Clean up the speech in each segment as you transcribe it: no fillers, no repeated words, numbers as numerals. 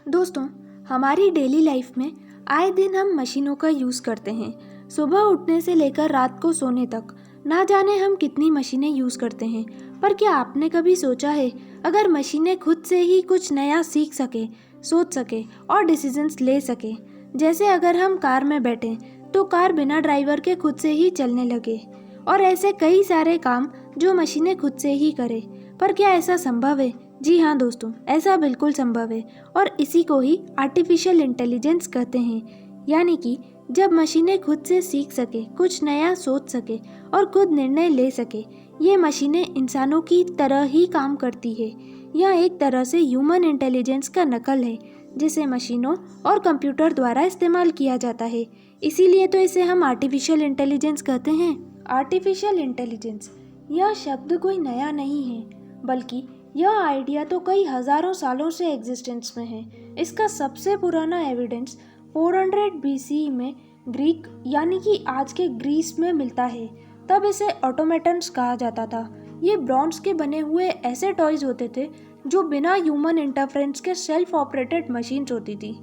दोस्तों, हमारी daily life में आए दिन हम मशीनों का यूज़ करते हैं। सुबह उठने से लेकर रात को सोने तक ना जाने हम कितनी मशीनें यूज़ करते हैं। पर क्या आपने कभी सोचा है, अगर मशीनें खुद से ही कुछ नया सीख सके, सोच सके और डिसीजंस ले सके। जैसे अगर हम कार में बैठें तो कार बिना ड्राइवर के खुद से ही चलने लगे, और ऐसे कई सारे काम जो मशीनें खुद से ही करें। पर क्या ऐसा संभव है? जी हाँ दोस्तों, ऐसा बिल्कुल संभव है, और इसी को ही आर्टिफिशियल इंटेलिजेंस कहते हैं। यानी कि जब मशीनें खुद से सीख सके, कुछ नया सोच सके और खुद निर्णय ले सके। ये मशीनें इंसानों की तरह ही काम करती है। यह एक तरह से ह्यूमन इंटेलिजेंस का नकल है, जिसे मशीनों और कंप्यूटर द्वारा इस्तेमाल किया जाता है। इसीलिए तो इसे हम आर्टिफिशियल इंटेलिजेंस कहते हैं। आर्टिफिशियल इंटेलिजेंस यह शब्द कोई नया नहीं है, बल्कि यह आइडिया तो कई हजारों सालों से एग्जिस्टेंस में है। इसका सबसे पुराना एविडेंस 400 BCE में ग्रीक यानी कि आज के ग्रीस में मिलता है। तब इसे ऑटोमेटन्स कहा जाता था। ये ब्रॉन्ज के बने हुए ऐसे टॉयज होते थे जो बिना ह्यूमन इंटरफेरेंस के सेल्फ ऑपरेटेड मशीन्स होती थी।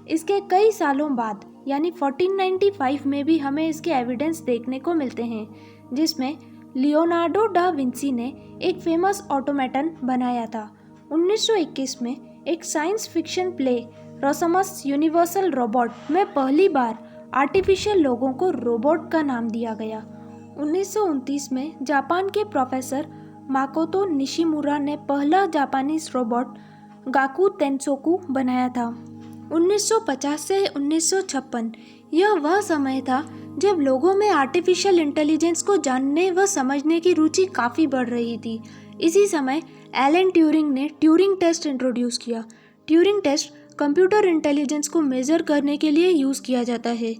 इसके कई सालों बाद यानी 1495 में भी हमें इसके एविडेंस देखने को मिलते हैं, जिसमें लियोनार्डो डा विंसी ने एक फेमस ऑटोमेटन बनाया था। 1921 में एक science fiction play Rossum's universal robot में पहली बार आर्टिफिशियल लोगों को रोबोट का नाम दिया गया। 1929 में जापान के प्रोफेसर माकोतो निशिमुरा ने पहला जापानीज रोबोट गाकू तेंसोकू बनाया था। 1950 से 1956 यह वह समय था जब लोगों में आर्टिफिशियल इंटेलिजेंस को जानने व समझने की रुचि काफ़ी बढ़ रही थी। इसी समय एलन ट्यूरिंग ने ट्यूरिंग टेस्ट इंट्रोड्यूस किया। ट्यूरिंग टेस्ट कंप्यूटर इंटेलिजेंस को मेज़र करने के लिए यूज़ किया जाता है।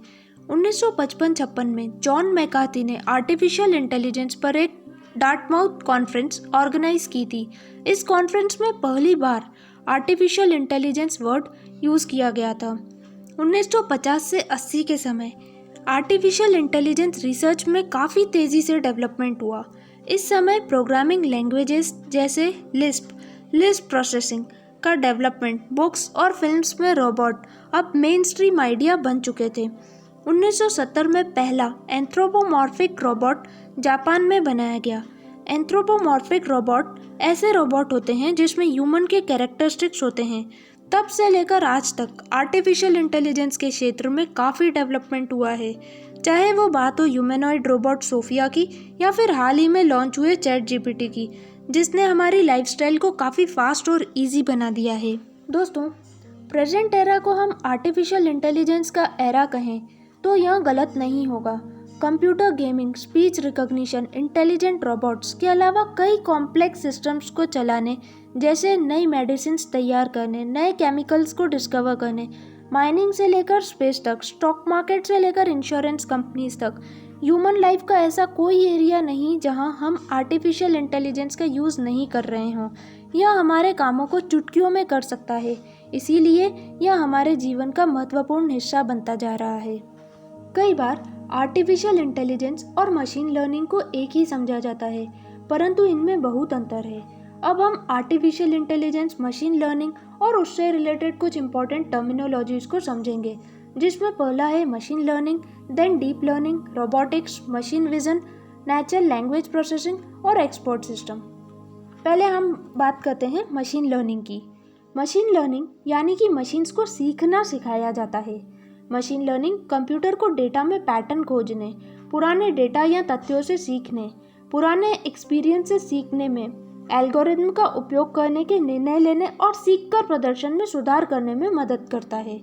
1955-56 में जॉन मैकार्थी ने आर्टिफिशियल इंटेलिजेंस पर एक डार्टमाउथ कॉन्फ्रेंस ऑर्गेनाइज की थी। इस कॉन्फ्रेंस में पहली बार आर्टिफिशियल इंटेलिजेंस वर्ड यूज़ किया गया था। 1950 से 80 के समय आर्टिफिशियल इंटेलिजेंस रिसर्च में काफ़ी तेज़ी से डेवलपमेंट हुआ। इस समय प्रोग्रामिंग लैंग्वेजेस जैसे लिस्प प्रोसेसिंग का डेवलपमेंट, बुक्स और फिल्म्स में रोबोट अब मेन स्ट्रीम आइडिया बन चुके थे। 1970 में पहला एंथ्रोपोमॉर्फिक रोबोट जापान में बनाया गया। एंथ्रोपोमॉर्फिक रोबोट ऐसे रोबोट होते हैं जिसमें ह्यूमन के कैरेक्टरिस्टिक्स होते हैं। तब से लेकर आज तक आर्टिफिशियल इंटेलिजेंस के क्षेत्र में काफ़ी डेवलपमेंट हुआ है, चाहे वो बात हो ह्यूमनॉइड रोबोट सोफिया की या फिर हाल ही में लॉन्च हुए चैट जीपीटी की, जिसने हमारी लाइफस्टाइल को काफ़ी फास्ट और इजी बना दिया है। दोस्तों, प्रेजेंट एरा को हम आर्टिफिशियल इंटेलिजेंस का एरा कहें तो यह गलत नहीं होगा। Computer gaming, speech recognition, intelligent robots के अलावा कई कॉम्प्लेक्स सिस्टम्स को चलाने, जैसे नई मेडिसिन्स तैयार करने, नए केमिकल्स को डिस्कवर करने, माइनिंग से लेकर स्पेस तक, स्टॉक मार्केट से लेकर इंश्योरेंस कंपनीज तक, ह्यूमन लाइफ का ऐसा कोई एरिया नहीं जहां हम आर्टिफिशियल इंटेलिजेंस का यूज़ नहीं कर रहे हों। यह हमारे कामों को चुटकियों में कर सकता है, इसीलिए यह हमारे जीवन का महत्वपूर्ण हिस्सा बनता जा रहा है। कई बार आर्टिफिशियल इंटेलिजेंस और मशीन लर्निंग को एक ही समझा जाता है, परंतु इनमें बहुत अंतर है। अब हम आर्टिफिशियल इंटेलिजेंस, मशीन लर्निंग और उससे रिलेटेड कुछ इंपॉर्टेंट टर्मिनोलॉजीज को समझेंगे, जिसमें पहला है machine learning, then deep learning, robotics, machine vision, natural language processing और एक्सपर्ट सिस्टम। पहले हम बात करते हैं मशीन लर्निंग की। मशीन लर्निंग यानी कि मशीन्स को सीखना सिखाया जाता है। मशीन लर्निंग कंप्यूटर को डेटा में पैटर्न खोजने, पुराने डेटा या तथ्यों से सीखने, पुराने एक्सपीरियंस से सीखने में, एल्गोरिथम का उपयोग करने के निर्णय लेने और सीखकर प्रदर्शन में सुधार करने में मदद करता है।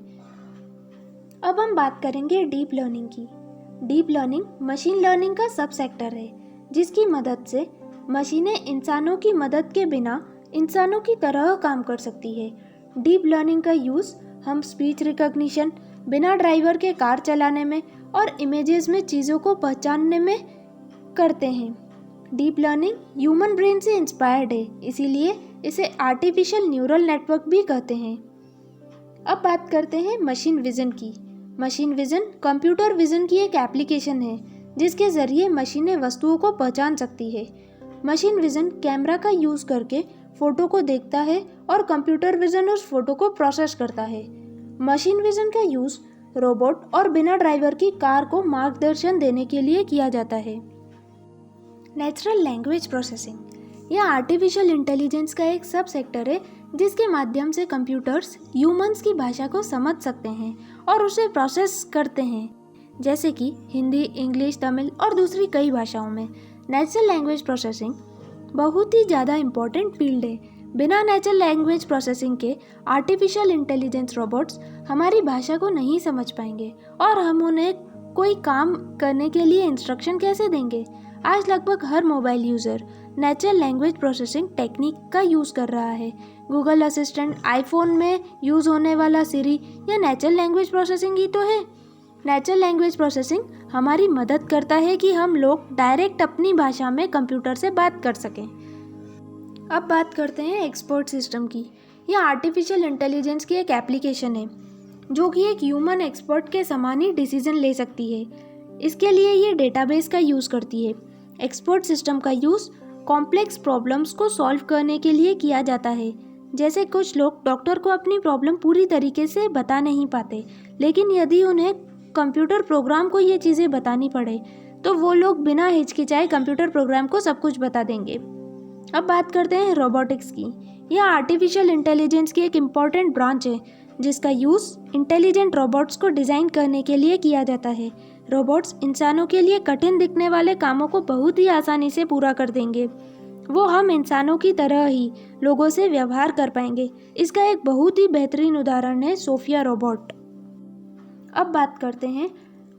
अब हम बात करेंगे डीप लर्निंग की। डीप लर्निंग मशीन लर्निंग का सब सेक्टर है, जिसकी मदद से मशीनें इंसानों की मदद के बिना इंसानों की तरह काम कर सकती है। डीप लर्निंग का यूज़ हम स्पीच रिकॉग्निशन, बिना ड्राइवर के कार चलाने में और इमेजेस में चीज़ों को पहचानने में करते हैं। डीप लर्निंग ह्यूमन ब्रेन से इंस्पायर्ड है, इसीलिए इसे आर्टिफिशियल न्यूरल नेटवर्क भी कहते हैं। अब बात करते हैं मशीन विजन की। मशीन विजन कंप्यूटर विजन की एक एप्लीकेशन है, जिसके ज़रिए मशीनें वस्तुओं को पहचान सकती है। मशीन विजन कैमरा का यूज़ करके फ़ोटो को देखता है और कंप्यूटर विजन उस फोटो को प्रोसेस करता है। मशीन विजन का यूज़ रोबोट और बिना ड्राइवर की कार को मार्गदर्शन देने के लिए किया जाता है। नेचुरल लैंग्वेज प्रोसेसिंग यह आर्टिफिशियल इंटेलिजेंस का एक सब सेक्टर है जिसके माध्यम से कंप्यूटर्स ह्यूमंस की भाषा को समझ सकते हैं और उसे प्रोसेस करते हैं, जैसे कि हिंदी, इंग्लिश, तमिल और दूसरी कई भाषाओं में। नेचुरल लैंग्वेज प्रोसेसिंग बहुत ही ज़्यादा इम्पोर्टेंट फील्ड है। बिना नेचुरल लैंग्वेज प्रोसेसिंग के आर्टिफिशियल इंटेलिजेंस रोबोट्स हमारी भाषा को नहीं समझ पाएंगे और हम उन्हें कोई काम करने के लिए इंस्ट्रक्शन कैसे देंगे। आज लगभग हर mobile user natural language processing technique का यूज़ कर रहा है। गूगल असिस्टेंट, आईफोन में यूज़ होने वाला सिरी या नेचुरल लैंग्वेज प्रोसेसिंग ही तो है। नेचुरल लैंग्वेज प्रोसेसिंग हमारी मदद करता है कि हम लोग डायरेक्ट अपनी भाषा में कंप्यूटर से बात कर सकें। अब बात करते हैं एक्सपर्ट सिस्टम की। यह आर्टिफिशियल इंटेलिजेंस की एक एप्लीकेशन है जो कि एक ह्यूमन एक्सपर्ट के समान ही डिसीजन ले सकती है। इसके लिए ये डेटाबेस का यूज़ करती है। एक्सपर्ट सिस्टम का यूज़ कॉम्प्लेक्स प्रॉब्लम्स को सॉल्व करने के लिए किया जाता है। जैसे कुछ लोग डॉक्टर को अपनी प्रॉब्लम पूरी तरीके से बता नहीं पाते, लेकिन यदि उन्हें कंप्यूटर प्रोग्राम को ये चीज़ें बतानी पड़े तो वो लोग बिना हिचकिचाए कंप्यूटर प्रोग्राम को सब कुछ बता देंगे। अब बात करते हैं रोबोटिक्स की। यह आर्टिफिशियल इंटेलिजेंस की एक इम्पॉर्टेंट ब्रांच है जिसका यूज़ इंटेलिजेंट रोबोट्स को डिज़ाइन करने के लिए किया जाता है। रोबोट्स इंसानों के लिए कठिन दिखने वाले कामों को बहुत ही आसानी से पूरा कर देंगे। वो हम इंसानों की तरह ही लोगों से व्यवहार कर पाएंगे। इसका एक बहुत ही बेहतरीन उदाहरण है सोफिया रोबोट। अब बात करते हैं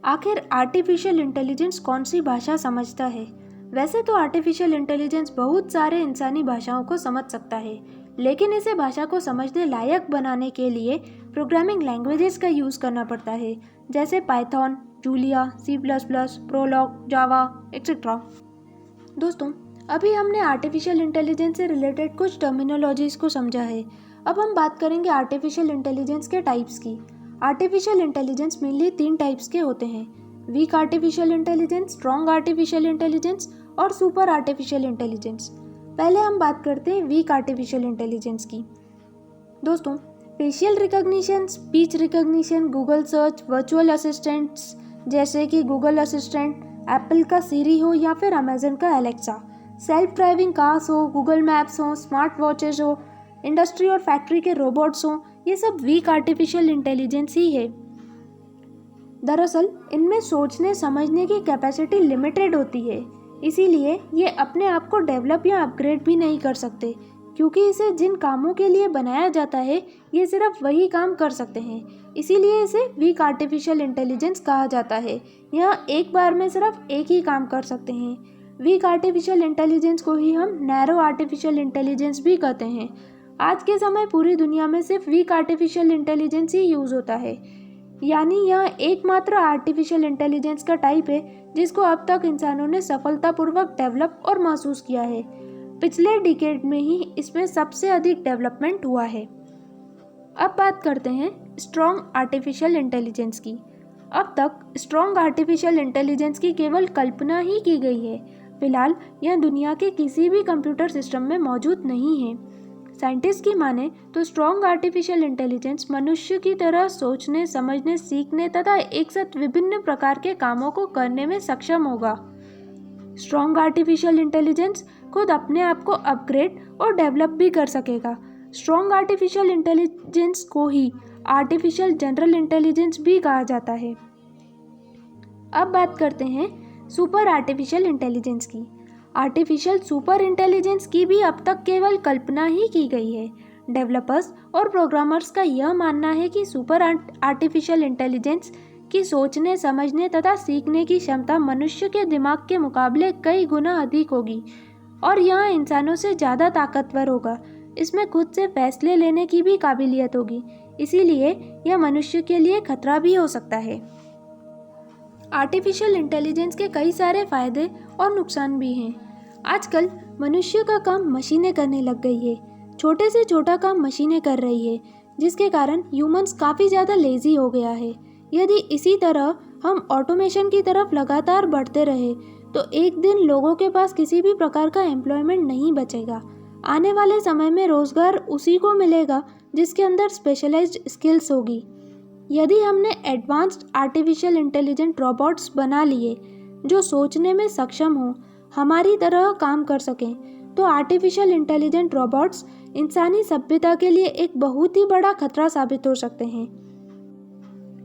आखिर आर्टिफिशियल इंटेलिजेंस कौन सी भाषा समझता है। वैसे तो आर्टिफिशियल इंटेलिजेंस बहुत सारे इंसानी भाषाओं को समझ सकता है, लेकिन इसे भाषा को समझने लायक बनाने के लिए प्रोग्रामिंग लैंग्वेजेस का यूज़ करना पड़ता है, जैसे Python, Julia, C plus plus, Prolog, Java etcetera. दोस्तों, अभी हमने आर्टिफिशियल इंटेलिजेंस से रिलेटेड कुछ टर्मिनोलॉजीज़ को समझा है। अब हम बात करेंगे आर्टिफिशियल इंटेलिजेंस के टाइप्स की। आर्टिफिशियल इंटेलिजेंस मेनली 3 टाइप्स के होते हैं: weak artificial intelligence, strong artificial intelligence और सुपर आर्टिफिशियल इंटेलिजेंस। पहले हम बात करते हैं वीक आर्टिफिशियल इंटेलिजेंस की। दोस्तों, facial recognition, speech recognition, Google search, virtual assistants जैसे कि गूगल असिस्टेंट, एप्पल का सीरी हो या फिर अमेजन का एलेक्सा, सेल्फ ड्राइविंग कार्स हो, गूगल मैप्स हो, स्मार्ट वॉचेस हो, इंडस्ट्री और फैक्ट्री के रोबोट्स हो, ये सब वीक आर्टिफिशियल इंटेलिजेंस ही है। दरअसल इनमें सोचने समझने की कैपेसिटी लिमिटेड होती है, इसीलिए ये अपने आप को डेवलप या अपग्रेड भी नहीं कर सकते, क्योंकि इसे जिन कामों के लिए बनाया जाता है ये सिर्फ वही काम कर सकते हैं। इसीलिए इसे वीक आर्टिफिशियल इंटेलिजेंस कहा जाता है। यह एक बार में सिर्फ एक ही काम कर सकते हैं। वीक आर्टिफिशियल इंटेलिजेंस को ही हम नैरो आर्टिफिशियल इंटेलिजेंस भी कहते हैं। आज के समय पूरी दुनिया में सिर्फ वीक आर्टिफिशियल इंटेलिजेंस ही यूज़ होता है, यानी यह एकमात्र आर्टिफिशियल इंटेलिजेंस का टाइप है जिसको अब तक इंसानों ने सफलतापूर्वक डेवलप और महसूस किया है। पिछले डिकेड में ही इसमें सबसे अधिक डेवलपमेंट हुआ है। अब बात करते हैं स्ट्रॉन्ग आर्टिफिशियल इंटेलिजेंस की। अब तक स्ट्रॉन्ग आर्टिफिशियल इंटेलिजेंस की केवल कल्पना ही की गई है। फिलहाल यह दुनिया के किसी भी कंप्यूटर सिस्टम में मौजूद नहीं है। साइंटिस्ट की माने तो स्ट्रॉन्ग आर्टिफिशियल इंटेलिजेंस मनुष्य की तरह सोचने, समझने, सीखने तथा एक साथ विभिन्न प्रकार के कामों को करने में सक्षम होगा। स्ट्रॉन्ग आर्टिफिशियल इंटेलिजेंस खुद अपने आप को अपग्रेड और डेवलप भी कर सकेगा। स्ट्रॉन्ग आर्टिफिशियल इंटेलिजेंस को ही आर्टिफिशियल जनरल इंटेलिजेंस भी कहा जाता है। अब बात करते हैं सुपर आर्टिफिशियल इंटेलिजेंस की। आर्टिफिशियल सुपर इंटेलिजेंस की भी अब तक केवल कल्पना ही की गई है। डेवलपर्स और प्रोग्रामर्स का यह मानना है कि सुपर आर्टिफिशियल इंटेलिजेंस की सोचने, समझने तथा सीखने की क्षमता मनुष्य के दिमाग के मुकाबले कई गुना अधिक होगी और यह इंसानों से ज़्यादा ताकतवर होगा। इसमें खुद से फैसले लेने की भी काबिलियत होगी, इसीलिए यह मनुष्य के लिए खतरा भी हो सकता है। आर्टिफिशियल इंटेलिजेंस के कई सारे फायदे और नुकसान भी हैं। आजकल मनुष्य का काम मशीनें करने लग गई है। छोटे से छोटा काम मशीनें कर रही है, जिसके कारण ह्यूमंस काफ़ी ज़्यादा लेज़ी हो गया है। यदि इसी तरह हम ऑटोमेशन की तरफ लगातार बढ़ते रहे तो एक दिन लोगों के पास किसी भी प्रकार का एम्प्लॉयमेंट नहीं बचेगा। आने वाले समय में रोज़गार उसी को मिलेगा जिसके अंदर स्पेशलाइज्ड स्किल्स होगी। यदि हमने एडवांस्ड आर्टिफिशियल इंटेलिजेंट रोबोट्स बना लिए जो सोचने में सक्षम हो, हमारी तरह काम कर सकें, तो आर्टिफिशियल इंटेलिजेंट रोबोट्स इंसानी सभ्यता के लिए एक बहुत ही बड़ा खतरा साबित हो सकते हैं।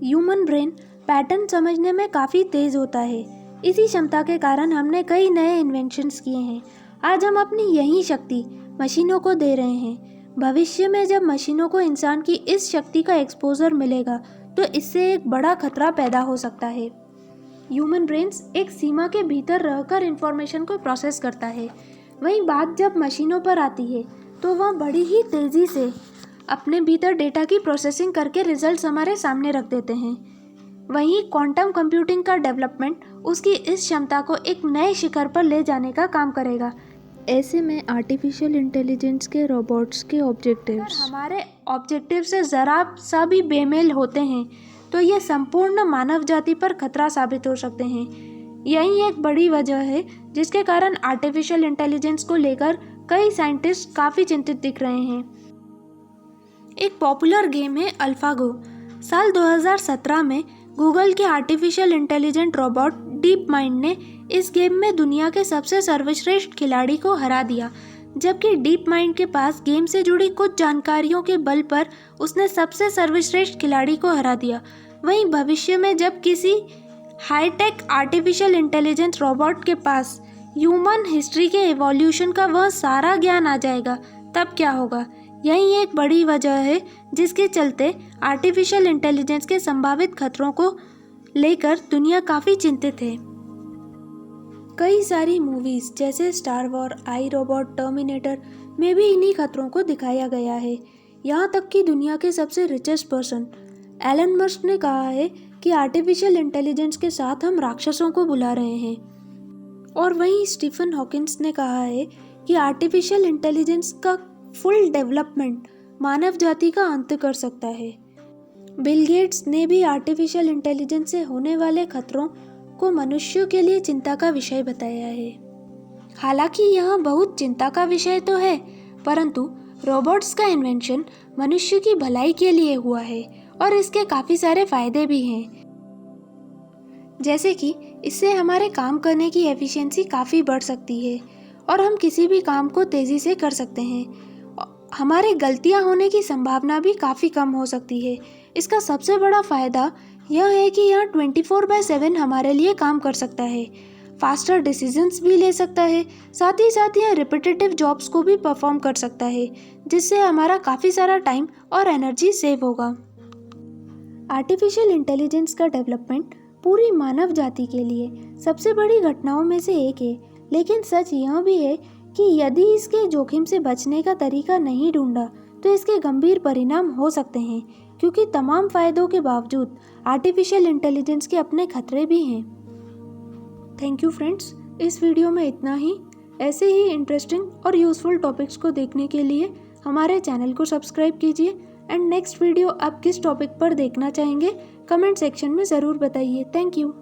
ह्यूमन ब्रेन पैटर्न समझने में काफ़ी तेज़ होता है। इसी क्षमता के कारण हमने कई नए इन्वेंशंस किए हैं। आज हम अपनी यही शक्ति मशीनों को दे रहे हैं। भविष्य में जब मशीनों को इंसान की इस शक्ति का एक्सपोजर मिलेगा तो इससे एक बड़ा खतरा पैदा हो सकता है। ह्यूमन ब्रेन्स एक सीमा के भीतर रहकर इंफॉर्मेशन को प्रोसेस करता है। वहीं बात जब मशीनों पर आती है तो वह बड़ी ही तेज़ी से अपने भीतर डेटा की प्रोसेसिंग करके रिजल्ट्स हमारे सामने रख देते हैं। वहीं क्वांटम कंप्यूटिंग का डेवलपमेंट उसकी इस क्षमता को एक नए शिखर पर ले जाने का काम करेगा। ऐसे में आर्टिफिशियल इंटेलिजेंस के रोबोट्स के ऑब्जेक्टिव्स हमारे ऑब्जेक्टिव से ज़रा सा भी बेमेल होते हैं तो ये संपूर्ण मानव जाति पर खतरा साबित हो सकते हैं। यही एक बड़ी वजह है जिसके कारण आर्टिफिशियल इंटेलिजेंस को लेकर कई साइंटिस्ट काफ़ी चिंतित दिख रहे हैं। एक पॉपुलर गेम है अल्फागो। साल 2017 में गूगल के artificial intelligent robot deep mind ने इस गेम में दुनिया के सबसे सर्वश्रेष्ठ खिलाड़ी को हरा दिया। जबकि डीप माइंड के पास गेम से जुड़ी कुछ जानकारियों के बल पर उसने सबसे सर्वश्रेष्ठ खिलाड़ी को हरा दिया। वहीं भविष्य में जब किसी हाईटेक आर्टिफिशियल इंटेलिजेंस रोबोट के पास ह्यूमन हिस्ट्री के एवोल्यूशन का वह सारा ज्ञान आ जाएगा, तब क्या होगा? यही एक बड़ी वजह है जिसके चलते आर्टिफिशियल इंटेलिजेंस के संभावित खतरों को लेकर दुनिया काफ़ी चिंतित है। कई सारी मूवीज़ जैसे स्टार वॉर, आई रोबोट, टर्मिनेटर में भी इन्हीं खतरों को दिखाया गया है। यहाँ तक कि दुनिया के सबसे रिचेस्ट पर्सन एलन मस्क ने कहा है कि आर्टिफिशियल इंटेलिजेंस के साथ हम राक्षसों को बुला रहे हैं। और वहीं स्टीफन हॉकिंस ने कहा है कि आर्टिफिशियल इंटेलिजेंस का फुल डेवलपमेंट मानव जाति का अंत कर सकता है। बिल गेट्स ने भी आर्टिफिशियल इंटेलिजेंस से होने वाले खतरों को मनुष्यों के लिए चिंता का विषय बताया है। हालांकि यह बहुत चिंता का विषय तो है, परंतु रोबोट्स का इन्वेंशन मनुष्य की भलाई के लिए हुआ है और इसके काफ़ी सारे फायदे भी हैं। जैसे कि इससे हमारे काम करने की एफिशिएंसी काफ़ी बढ़ सकती है और हम किसी भी काम को तेज़ी से कर सकते हैं। हमारे गलतियां होने की संभावना भी काफ़ी कम हो सकती है। इसका सबसे बड़ा फ़ायदा यह है कि यह 24/7 हमारे लिए काम कर सकता है, फास्टर डिसीजंस भी ले सकता है, साथ ही यह रिपीटेटिव जॉब्स को भी परफॉर्म कर सकता है, जिससे हमारा काफ़ी सारा टाइम और एनर्जी सेव होगा। आर्टिफिशियल इंटेलिजेंस का डेवलपमेंट पूरी मानव जाति के लिए सबसे बड़ी घटनाओं में से एक है, लेकिन सच यह भी है कि यदि इसके जोखिम से बचने का तरीका नहीं ढूंढा तो इसके गंभीर परिणाम हो सकते हैं, क्योंकि तमाम फायदों के बावजूद आर्टिफिशियल इंटेलिजेंस के अपने खतरे भी हैं। थैंक यू फ्रेंड्स, इस वीडियो में इतना ही। ऐसे ही इंटरेस्टिंग और यूज़फुल टॉपिक्स को देखने के लिए हमारे चैनल को सब्सक्राइब कीजिए एंड नेक्स्ट वीडियो आप किस टॉपिक पर देखना चाहेंगे कमेंट सेक्शन में ज़रूर बताइए। Thank you.